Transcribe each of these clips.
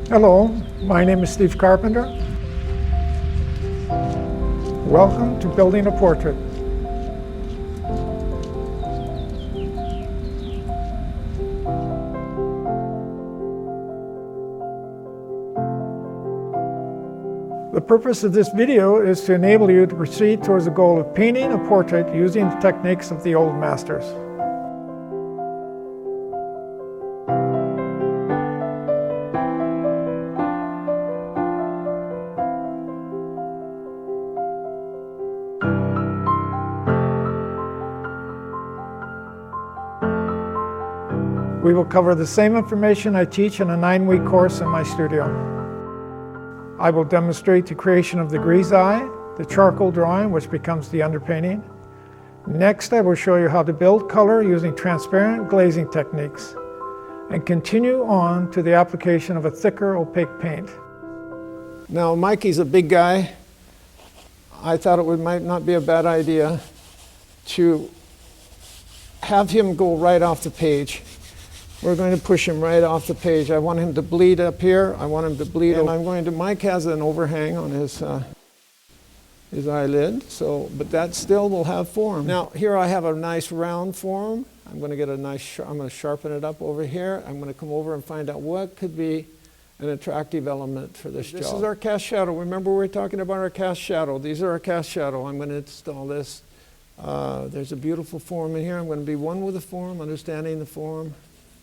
Hello, my name is Steve Carpenter. Welcome to Building a Portrait. The purpose of this video is to enable you to proceed towards the goal of painting a portrait using the techniques of the old masters. We will cover the same information I teach in a 9-week course in my studio. I will demonstrate the creation of the grisaille, the charcoal drawing, which becomes the underpainting. Next, I will show you how to build color using transparent glazing techniques, and continue on to the application of a thicker opaque paint. Now, Mikey's a big guy. I thought it might not be a bad idea to have him go right off the page. We're going to push him right off the page. I want him to bleed up here. I want him to bleed, and Mike has an overhang on his eyelid, but that still will have form. Now, here I have a nice round form. I'm going to get I'm going to sharpen it up over here. I'm going to come over and find out what could be an attractive element for this job. This is our cast shadow. Remember we were talking about our cast shadow. These are our cast shadow. I'm going to install this. There's a beautiful form in here. I'm going to be one with the form, understanding the form.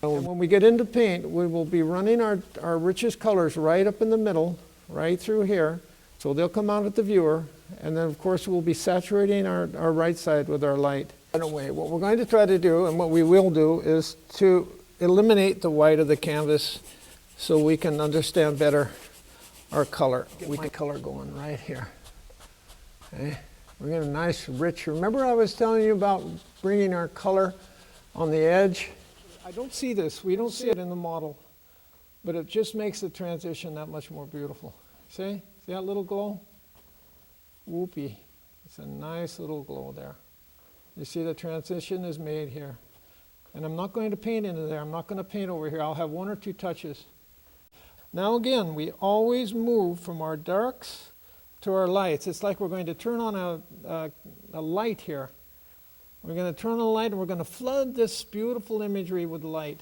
And when we get into paint, we will be running our richest colors right up in the middle, right through here. So they'll come out at the viewer. And then, of course, we'll be saturating our right side with our light. Anyway, what we're going to try to do, and what we will do, is to eliminate the white of the canvas so we can understand better our color. Get my color going right here. Okay. We get a nice, rich, remember I was telling you about bringing our color on the edge? I don't see this. We don't see it in the model, but it just makes the transition that much more beautiful. See that little glow? Whoopee. It's a nice little glow there. You see the transition is made here. And I'm not going to paint into there. I'm not going to paint over here. I'll have one or two touches. Now again, we always move from our darks to our lights. It's like we're going to turn on a light here. We're going to turn on the light and we're going to flood this beautiful imagery with light.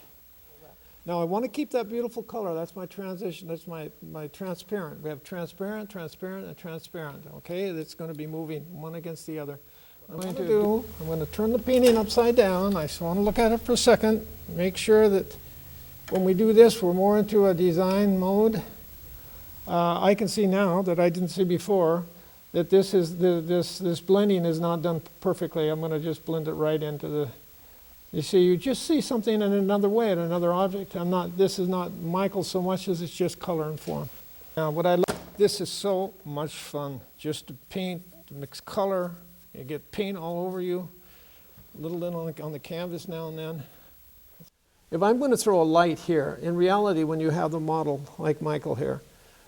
Now I want to keep that beautiful color. That's my transition. That's my transparent. We have transparent, transparent, and transparent. Okay, it's going to be moving one against the other. I'm going to turn the painting upside down. I just want to look at it for a second. Make sure that when we do this, we're more into a design mode. I can see now that I didn't see before that this blending is not done perfectly. I'm going to just blend it right into the. You see, you just see something in another way, in another object. This is not Michael so much as it's just color and form. Now, this is so much fun, just to paint, to mix color. You get paint all over you, a little on the canvas now and then. If I'm going to throw a light here, in reality, when you have the model like Michael here,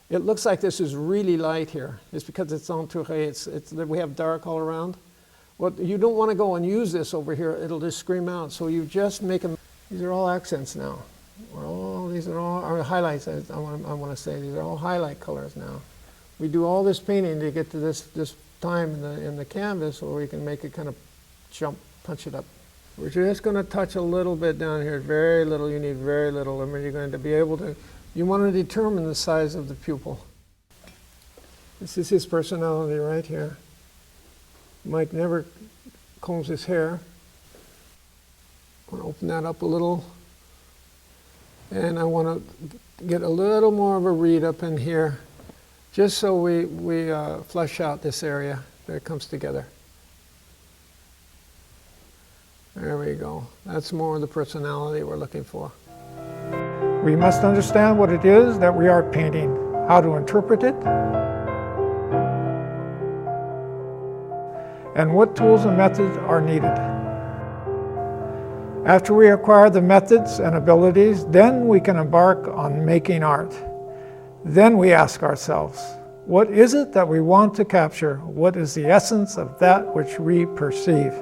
it looks like this is really light here. It's because it's entouré. We have dark all around. Well, you don't want to go and use this over here. It'll just scream out. So you just make them. These are all accents now. These are all highlights. I want to say these are all highlight colors now. We do all this painting to get to this time in the canvas where we can make it kind of punch it up. We're just going to touch a little bit down here. Very little. You need very little. I mean, you're going to be able to. You want to determine the size of the pupil. This is his personality right here. Mike never combs his hair. I want to open that up a little. And I want to get a little more of a reed up in here, just so we flesh out this area that it comes together. There we go. That's more of the personality we're looking for. We must understand what it is that we are painting, how to interpret it, and what tools and methods are needed. After we acquire the methods and abilities, then we can embark on making art. Then we ask ourselves, what is it that we want to capture? What is the essence of that which we perceive?